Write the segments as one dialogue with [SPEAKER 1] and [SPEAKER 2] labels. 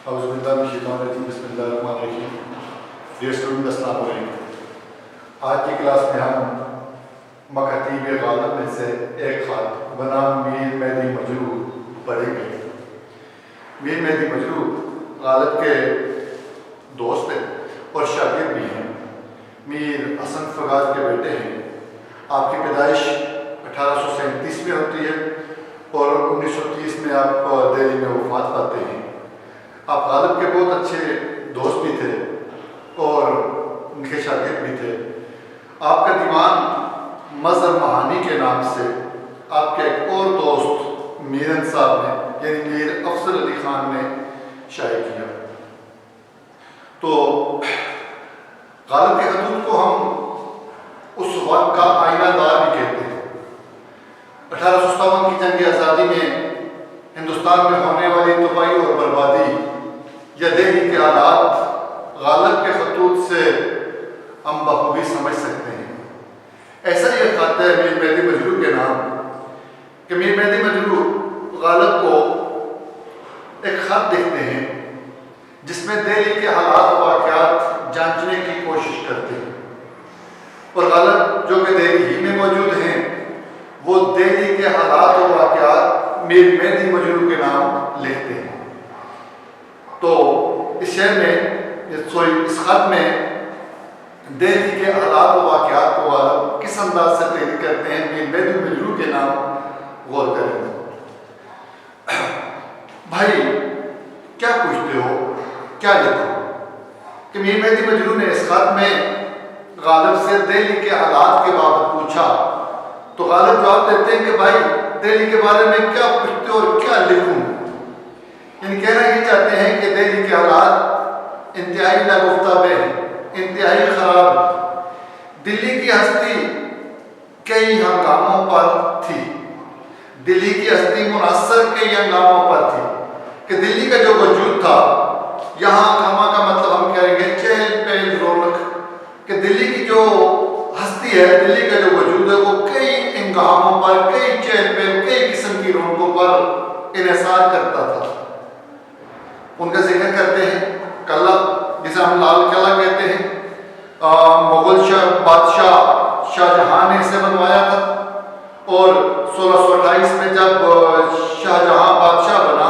[SPEAKER 1] Dear student, अस्सलाम वालेकुम। आज की क्लास में हम मकातीब गालिब में से एक ख़त बनाम मीर मेहदी मजरूह पढ़ेंगे। मीर मेहदी मजरूह गालिब के दोस्त हैं और शागिर्द भी हैं। मीर हसन फगाद के बेटे हैं। आपकी पैदाइश 1837 में होती है और 1930 में आप दिल्ली में वफात पाते हैं। आप गालिब के बहुत अच्छे दोस्त भी थे और उनके शागिर्द भी थे। आपका दीवान मज़हर महानी के नाम से आपके एक और दोस्त मीरन साहब ने यानी मीर अफजल अली ख़ान ने शाये किया। तो गालिब के खतूत को हम उस वक्त का आईनादार भी कहते हैं। 1857 की जंग आज़ादी में हिंदुस्तान में होने वाली तबाही और बर्बादी या दिल्ली के हालात गालिब के खतूत से हम बखूबी समझ सकते हैं। ऐसा ही एक खत है मीर मेहदी मजरूह के नाम कि मीर मेहदी मजरूह गालिब को एक खत लिखते हैं जिसमें दिल्ली के हालात वाक़यात जांचने की कोशिश करते हैं। और गालिब जो कि दिल्ली ही में मौजूद हैं वो दिल्ली के हालात और वाक़यात मीर मेहदी मजरूह के नाम लिखते हैं। तो इस शेर में इस खत में दिल्ली के हालात और वाक़यात को गालिब किस अंदाज से तहरीर करते हैं मीर मेहदी मजरूह के नाम गौर करेंगे। भाई क्या पूछते हो, क्या लिखो? कि मीर मेहदी मजरूह ने इस खत में गालिब से दिल्ली के हालात के बाबत पूछा तो गालिब जवाब देते हैं कि भाई दिल्ली के बारे में क्या पूछते हो और क्या लिखूं। यानी कहना ये चाहते हैं कि दिल्ली के हालात इंतहाई नागुफ्ताबे हैं, इंतहाई खराब। दिल्ली की हस्ती कई हंगामों पर थी, दिल्ली की हस्ती मुनहसर कई हंगामों पर थी कि दिल्ली का जो वजूद था यहाँ खामा का मतलब हम कहेंगे चहल पहल रौनक कि दिल्ली की जो हस्ती है, दिल्ली का जो वजूद है वो कई हंगामों पर, कई चहल पहल, कई किस्म की रौनकों पर इन्हिसार करता था। उनका जिक्र करते हैं किला जिसे हम लाल किला कहते हैं, मुगल बादशाह शाहजहां ने इसे बनवाया था और 1628 में जब शाहजहां बादशाह बना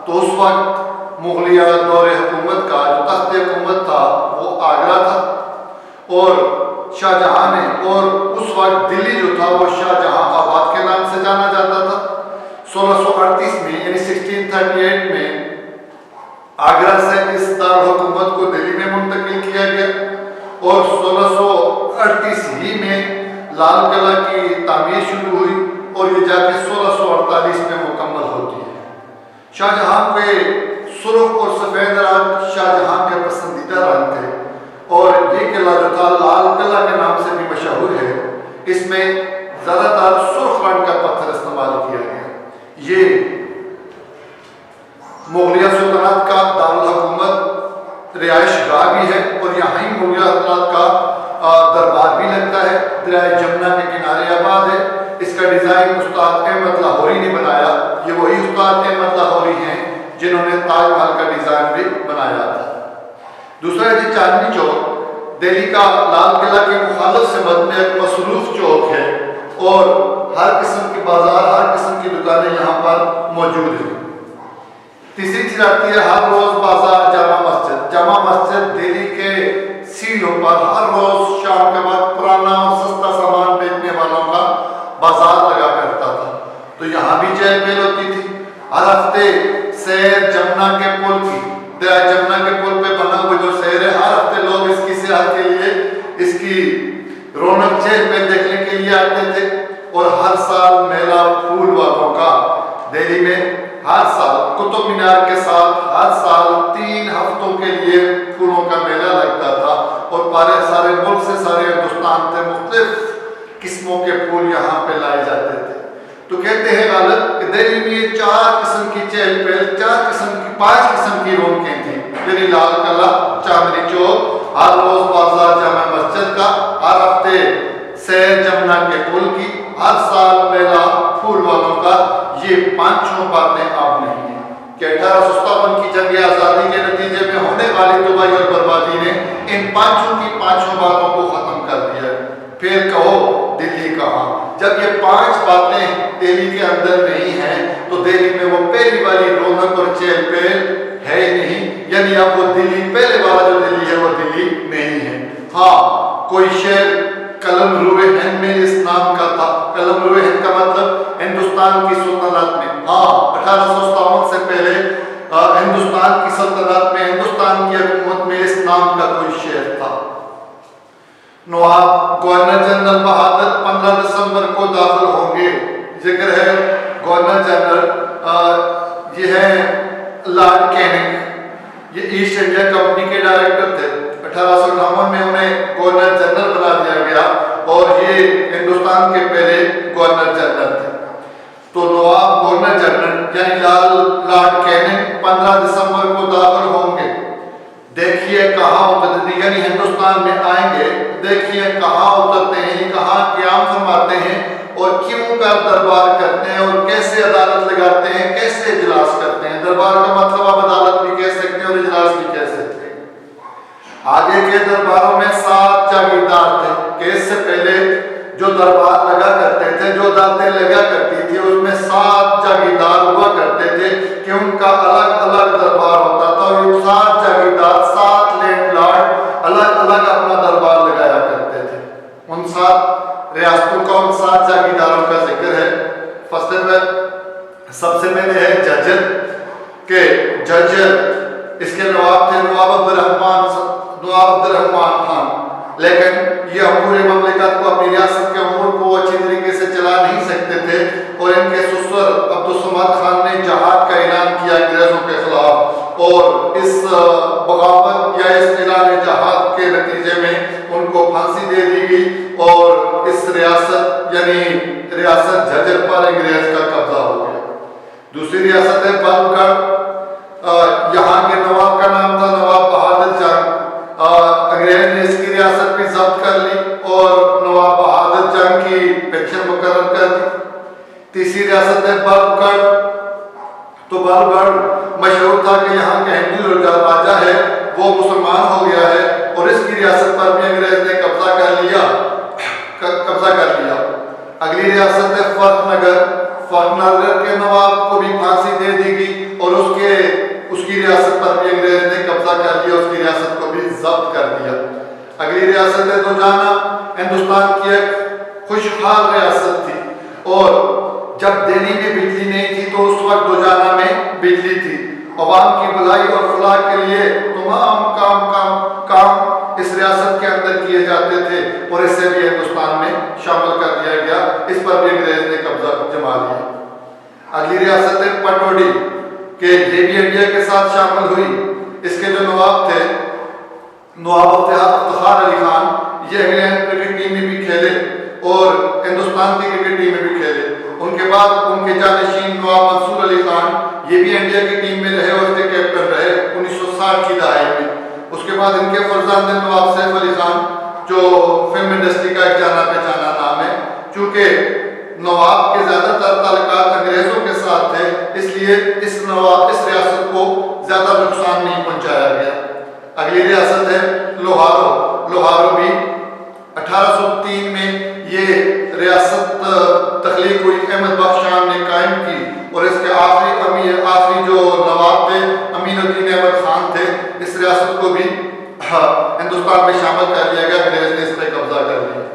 [SPEAKER 1] तो उस वक्त मुगलिया दौरे हुकूमत का जो तख्त हुकूमत था वो आगरा था और शाहजहां ने और उस वक्त दिल्ली जो था वो शाहजहां आबाद के नाम से जाना जाता था। 1638 में यानी 1638 में आगरा से इस दारुल-हुकूमत को दिल्ली में मुंतकिल किया गया और 1638 ही में लाल किला की तामीर शुरू हुई और ये जाके 1648 में मुकम्मल होती है। शाहजहां के सुर्ख और सफ़ेद रंग शाहजहां के पसंदीदा रंग थे और ये किला जो था लाल किला के नाम से भी मशहूर है। इसमें ज़्यादातर सुर्ख रंग का पत्थर इस्तेमाल किया गया। ये मुगलिया सुल्तानत का दारुल हुकूमत रिहाइश गाह भी है और यहाँ ही मुगलिया सुल्तानत का दरबार भी लगता है। दरिया जमुना के किनारे आबाद है। इसका डिज़ाइन उस्ताद अहमद लाहौरी ने बनाया। ये वही उस्ताद अहमद लाहौरी हैं जिन्होंने ताजमहल का डिज़ाइन भी बनाया था। दूसरा है चांदनी चौक, दिल्ली का लाल किला के मुखालिफ से मद में एक मसरूफ चौक है और हर किस्म की बाजार, हर किस्म की दुकानें यहाँ पर मौजूद हैं। तीसरी चीज आती है हर रोज बाजार जामा मस्जिद। जामा मस्जिद दिल्ली के सीढ़ियों पर हर रोज शाम के वक्त पुराना और सस्ता सामान बेचने वालों का बाजार लगा करता था। तो यहाँ भी चहल पहल होती थी। हर हफ्ते सैर जमुना के पुल की, दरिया जमुना के पुल पे बना हुआ जो शहर है, हर हफ्ते लोग इसकी सेहत के लिए, इसकी रौनक चहल पहल देखने के लिए आते थे। और हर साल मेला फूल वालों का दिल्ली में हर साल कुतुब मीनार के साथ हर साल 3 हफ्तों के लिए फूलों का मेला लगता था और सारे मुल्क से, सारे हिंदुस्तान से मुख्तलिफ किस्मों के फूल यहाँ पे लाए जाते थे। तो कहते हैं गालिब कि दिल्ली में 4 किस्म की चहल पहल, 5 किस्म की रौनकें थी। यानी लाल किला, चांदनी चौक, हर रोज बाजार जामा मस्जिद का, हर हफ्ते सैर जमुना के पुल की, हर साल मेला फूल वालों का। ये 5 बातें अब नहीं है। कि 1857 की जंग आज़ादी के नतीजे में होने वाली तबाही और बर्बादी ने इन पांचों की पांचों बातों को खत्म कर दिया। फिर कहो दिल्ली कहाँ? जब ये पांच बातें दिल्ली के अंदर नहीं हैं तो दिल्ली में वो पहली वाली रौनक और चहल पहल है ही नहीं, यानी अब वो दिल्ली पहले वाला जो दिल्ली है वो दिल्ली नहीं है। हाँ, कोई शहर कलमरुए हिंद में इस नाम का था। कलमरुए हिंद का मतलब हिंदुस्तान की सुल्तानत में। हाँ, 1857 से पहले हिंदुस्तान की सल्तनत में, हिंदुस्तान की हुकूमत में इस नाम का कोई शहर था। नवाब गवर्नर जनरल बहादुर 15 दिसंबर को दाखिल होंगे। जिक्र है गवर्नर जनरल, ये है लॉर्ड कैनिंग, ये ईस्ट इंडिया कंपनी के डायरेक्टर थे। 1858 में उन्हें गवर्नर जनरल बना दिया गया और ये हिंदुस्तान के पहले गवर्नर जनरल थे। तो नवाब गवर्नर जनरल यानी लॉर्ड कैनिंग 15 दिसंबर को दाखिल होंगे। देखिए कहाँ उतरते, यानी हिंदुस्तान में आएंगे, देखिए कहाँ उतरते हैं, कहाँ क़याम फरमाते हैं और क्यों का दरबार करते हैं और कैसे अदालत लगाते हैं, कैसे इजलास करते हैं। दरबार का मतलब आप अदालत भी कह सकते हैं और इजलास भी कह सकते हैं। आगे के दरबारों में 7 जागीरदार थे कि इससे पहले जो दरबार लगा करते थे, जो अदालतें लगा करती थी, उसमें 7 जागीरदार हुआ करते थे कि उनका अलग अलग दरबार होता था और ये 7 जागीरदार, 7 लैंडलॉर्ड अलग अलग अपना दरबार लगाया करते थे। उन 7 रियासतों का, उन 7 जागीरदारों का जिक्र है। फर्स्ट में सबसे पहले है जज्जर के जज्जर, इसके नवाब थे नवाब अब्दुर्रहमान खान। लेकिन ये अमूर ममलिकत को, अपनी रियासत के अमूर को अच्छी तरीके से चला नहीं सकते थे और इनके ससुर अब्दुस्समद खान ने जहाद का ऐलान किया अंग्रेजों के खिलाफ और इस बगावत या इस ऐलान जहाद के नतीजे में उनको फांसी दे दी गई और इस रियासत यानी रियासत झज्जर पर अंग्रेज का कब्जा हो गया। दूसरी रियासत है बल्लभगढ़, यहाँ के नवाब का नाम था नवाब बहादुर जंग। अंग्रेज ने इसकी रियासत भी जब्त कर ली और नवाब बहादुर जंग की पेंशन मुकर्रर कर दी। तीसरी रियासत है बल्लभगढ़। तो बल्लभगढ़ मशहूर था कि यहाँ के हिंदू राजा है वो मुसलमान हो गया है और इसकी रियासत पर भी अंग्रेज ने कब्जा कर लिया। अगली रियासत है फर्रुखनगर। फर्रुखनगर के नवाब को भी फांसी दे दी गई और उसकी रियासत पर भी अंग्रेज ने कब्जा कर लिया, उसकी रियासत को भी जब्त कर दिया। अगली रियासत है दुजाना। हिंदुस्तान की एक खुशहाल रियासत थी और जब दिल्ली में बिजली नहीं थी तो उस वक्त दुजाना में बिजली थी। अवाम की भलाई और फलाह के लिए तमाम काम इस रियासत के अंदर किए जाते थे और इसे भी हिंदुस्तान में शामिल कर दिया गया। इस पर भी अंग्रेज ने कब्जा जमा लिया। अगली रियासत है पटौदी के ये भी इंडिया के साथ शामिल हुई। इसके जो नवाब थे नवाब इफ्तिखार अली खान, ये इंग्लैंड क्रिकेट टीम में भी खेले और हिंदुस्तान की क्रिकेट टीम में भी खेले। उनके बाद उनके जानशीन नवाब मंसूर अली खान, ये भी इंडिया की टीम में रहे और उसके कैप्टन रहे 1960 की दहाई में। उसके बाद इनके फर्जंद नवाब सैफ अली खान, जो फिल्म इंडस्ट्री का एक जाना पहचाना नाम है। चूंकि नवाब के ज्यादातर ताल्लुकात अंग्रेजों के साथ थे इसलिए इस रियासत को ज्यादा नुकसान नहीं पहुंचाया गया। अगली रियासत है लोहारो। लोहारो भी 1803 में ये रियासत तख्लीक हुई, अहमद बख्श शाह ने कायम की और इसके आखिरी जो नवाब थे अमीनुद्दीन अहमद खान थे। इस रियासत को भी हिंदुस्तान में शामिल कर लिया गया, अंग्रेज ने इस पर कब्जा कर लिया।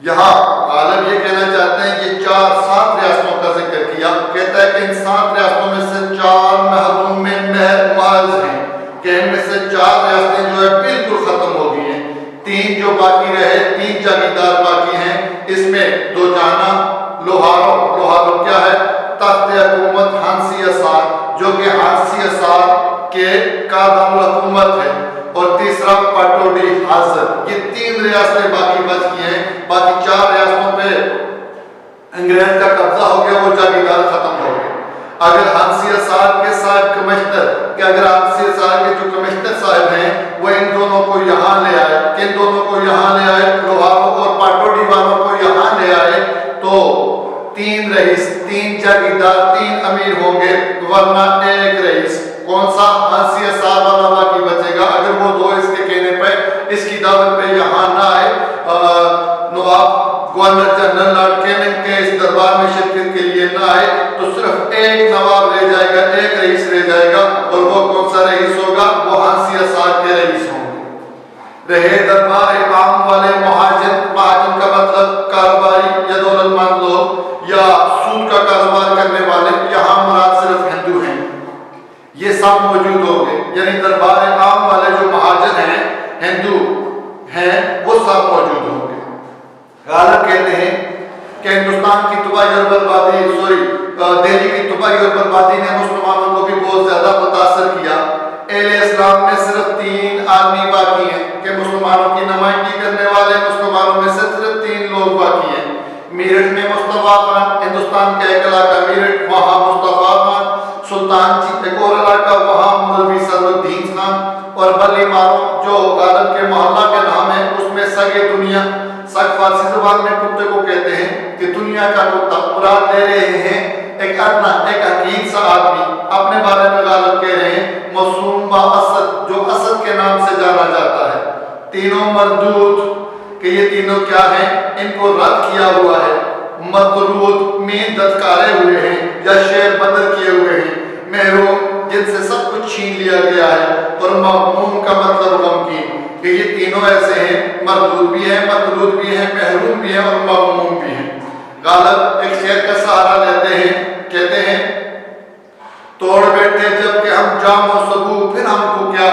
[SPEAKER 1] यहाँ गालिब ये कहना चाहते हैं कि 7 रियासतों का जिक्र किया। कहता है कि इन 7 रियासतों में से 4 महदूम में महज हैं कि इनमें से 4 रियासतें जो है बिल्कुल खत्म हो गई हैं। 3 जो बाकी रहे, 3 जागीरदार बाकी हैं। इसमें दुजाना, लोहारो क्या है? तख्त हुकूमत हांसी असार, जो कि हांसी असार के दारुल हुकूमत है और तीसरा पटौदी हाजर। ये 3 रियासतें बाकी बच गई हैं। बाकी 4 रियासतों पे अंग्रेज का कब्जा हो गया, वो जागीरदार खत्म हो गए। अगर हांसी असार के साहब कमिश्नर के अगर हांसी असार के जो कमिश्नर साहब हैं वो इन दोनों को यहाँ ले आए, किन दोनों को यहाँ ले आए? लोहारो और पटौदी वालों को यहाँ ले आए तो 3 रईस, 3 जागीरदार, 3 अमीर होंगे वरना एक रईस। कौन सा? हंसी साहब वाला बाकी बचेगा। अगर वो 2 इसके कहने पे इसकी दावत पे यहाँ ना आए, नवाब गवर्नर जनरल लॉर्ड कैनिंग के इस दरबार में शिरकत के लिए ना आए, तो सिर्फ एक नवाब रह जाएगा, एक रईस रह जाएगा। और वो कौन सा रईस होगा? वो हंसी साहब के रईस होंगे। रहे दरबार आम वाले महाजन, महाजन का मतलब कारोबारी या दौलतमंद लोग या सूद का कारोबार करने वाले, यहाँ मुराद सिर्फ हिंदू हैं, ये सब मौजूद होंगे। यानी दरबार आम वाले जो महाजन हैं, हिंदू हैं, वो सब मौजूद होंगे। गालिब कहते हैं कि हिंदुस्तान की तबाही और बर्बादी, दिल्ली की तबाही और बर्बादी ने मुसलमानों को भी बहुत ज्यादा मुतासर किया। अहले इस्लाम में सिर्फ 3 आदमी बाकी हैं कि मुसलमानों की नुमाइंदगी करने वाले मुसलमानों में से सिर्फ 3 लोग बाकी हैं। मेरठ में मुस्तफा खान, हिंदुस्तान का एक इलाका मेरठ, वहाँ मुस्तफा खान, सुल्तान जी एक और इलाका, वहाँ मौलवी सदरुद्दीन खान, और बल्ली मारो जो गालिब के मोहल्ला के नाम है, उसमें सगे दुनिया, सग फारसी जुबान में कुत्ते को कहते हैं कि दुनिया का कुत्ता, मुराद ले रहे हैं एक अदना, एक हकीम सा आदमी। अपने बारे में गालिब कह रहे हैं मौसूम बा असद, जो असद के नाम से जाना जाता है। तीनों मरदूद कि ये तीनों क्या हैं? इनको रद्द किया हुआ है। मदरूद में दत्कारे हुए हैं या शेर बदर किए हुए हैं। महरूम जिनसे सब कुछ छीन लिया गया है। और ममूम का मतलब गमकीन, कि ये तीनों ऐसे हैं, मरदूद भी हैं, मदरूद भी हैं, महरूम भी हैं और ममूम भी हैं। गालिब एक शेर का सहारा लेते हैं, कहते हैं तोड़ बैठे जब कि हम जामो सबू, फिर हमको क्या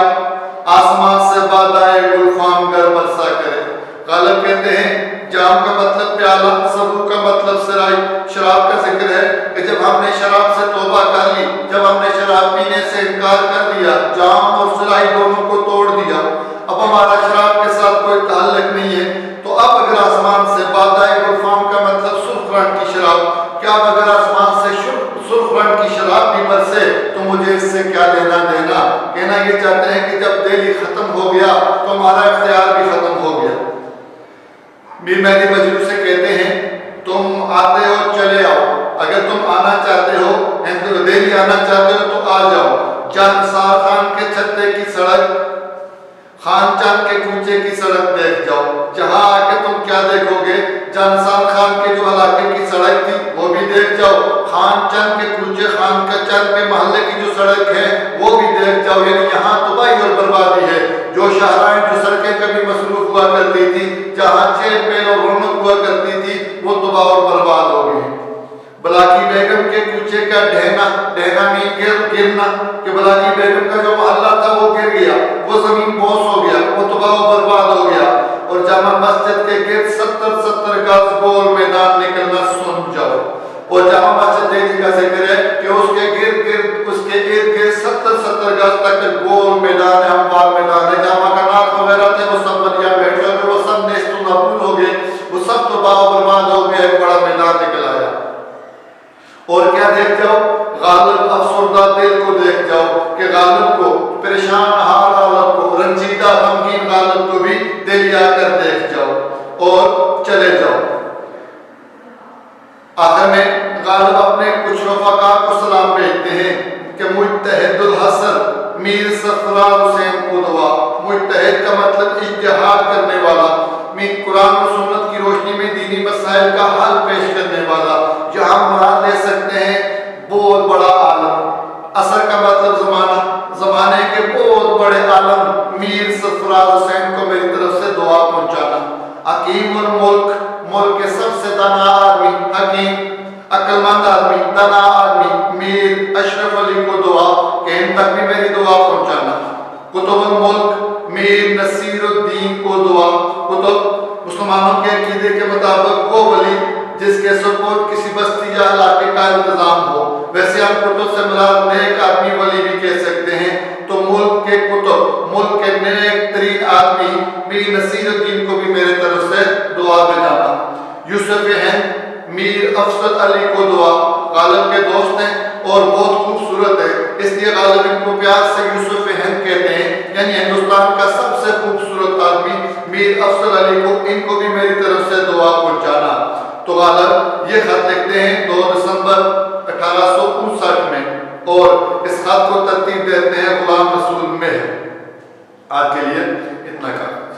[SPEAKER 1] आसमान से बादाए गुलफाम गर बरसा करे। गालिब कहते हैं जाम का मतलब प्याला, सबू का मतलब सराय। शराब का जिक्र है कि जब हमने शराब से तौबा कर ली, जब हमने शराब पीने से इनकार कर दिया, जाम और सराय दोनों को तोड़ दिया, अब हमारा शराब के साथ कोई ताल्लुक नहीं है। तो अब अगर आसमान से बादाए गुलफाम का मतलब सुर्ख रंग की शराब, क्या अगर आसमान से सुर्ख रंग की शराब भी बरसे तो मुझे इससे क्या लेना देना। कहना ये चाहते हैं कि जब दिल्ली खत्म हो गया तो हमारा इख्तियार भी खत्म हो गया। मीर मेहदी मजनू से कहते हैं तुम आते हो चले आओ, अगर तुम आना चाहते हो, दिल्ली आना चाहते हो तो आ जाओ। जानसार खान के छत्ते की सड़क, खान चांद के कूचे की सड़क देख जाओ। जहां आके तुम क्या देखोगे? जानसार खान के जो इलाके की सड़क थी वो भी देख जाओ, खान चंद के कूचे, खान का चंद के मोहल्ले की जो सड़क है वो भी देख जाओ। यानी यहाँ तबाही और बर्बादी है। जो शाहराएं, जो सड़कें कभी मसरूफ हुआ करती थी, जहाँ चेल पेल और रौनक हुआ करती थी, वो तबाह और बर्बाद हो गई। बलाकी बेगम के कूचे का ढहना, ढहना नहीं गिरना, कि बलाकी बेगम का जो मोहल्ला था वो गिर गया, वो जमीन बोस हो गया, वो तबाह और बर्बाद हो गया। और जामा मस्जिद के गिर्द 70-70 गज गोल मैदान निकलना सुन जाओ। और जामा मस्जिद दिल्ली का जिक्र है कि उसके गिर्द गिर्द, उसके इर्द गिर्द 70-70 गज तक गोल मैदान है, हमवार मैदान है। जामा का नाक वगैरह थे वो सब बनिया बैठ गए, वो सब नेस्त नाबूद हो गए, वो सब तबाह और बर्बाद हो गया। एक बड़ा मैदान निकल आया। और क्या देख जाओ? गालिब अफसरदा दिल को देख जाओ कि गालिब को, परेशान हाल गालिब को, रंजीदा गमगीन गालिब को भी दिल आकर देख जाओ और चले जाओ। आखिर में गालिब अपने कुछ रफ़ाका को सलाम भेजते हैं कि मुत्तहिदुल हसन मीर सफरार हुसैन को दुआ। मुत्तहिद का मतलब इज्तिहाद करने वाला, मीर कुरान और सुन्नत की रोशनी में दीनी मसाइल का हल पेश करने वाला। जहाँ मुराद ले सकते हैं बहुत बड़ा आलम, असर का मतलब जमाना, जमाने के बहुत बड़े आलम मीर सफरार हुसैन को मेरी तरफ से दुआ पहुंचाना। हकीम और मुल्क के सबसे दाना आदमी, हकीम अक्लमंद आदमी, दाना आदमी मीर अशरफ अली को दुआ कि इन तक भी मेरी दुआ पहुंचाना। कुतुबुल मुल्क मीर नसीरुद्दीन को दुआ। कुतुब मुसलमानों के अकीदे के मुताबिक वो वली जिसके सुपुर्द किसी बस्ती या इलाके का इंतजाम हो। वैसे हम कुतुब से मुराद नेक आदमी वली भी कह सकते हैं। तो मुल्क के कुतुब, मुल्क के नेक तरीन आदमी मीर नसीरुद्दीन को भी मेरे तरफ से दुआ भेजाना। यूसुफ हिंद मीर अफसर अली को दुआ। गालिब के दोस्त हैं और बहुत खूबसूरत है, इसलिए गालिब इनको प्यार से यूसुफ हिंद कहते हैं। यानी हिंदुस्तान का सबसे खूबसूरत आदमी मीर अफसर अली को, इनको भी मेरी तरफ से दुआ पहुंचाना। तो गालिब ये खत लिखते हैं 2 दिसंबर 1859 में और इस खत को तरतीब देते हैं गुलाम रसूल मेहर। आज के लिए इतना काफी।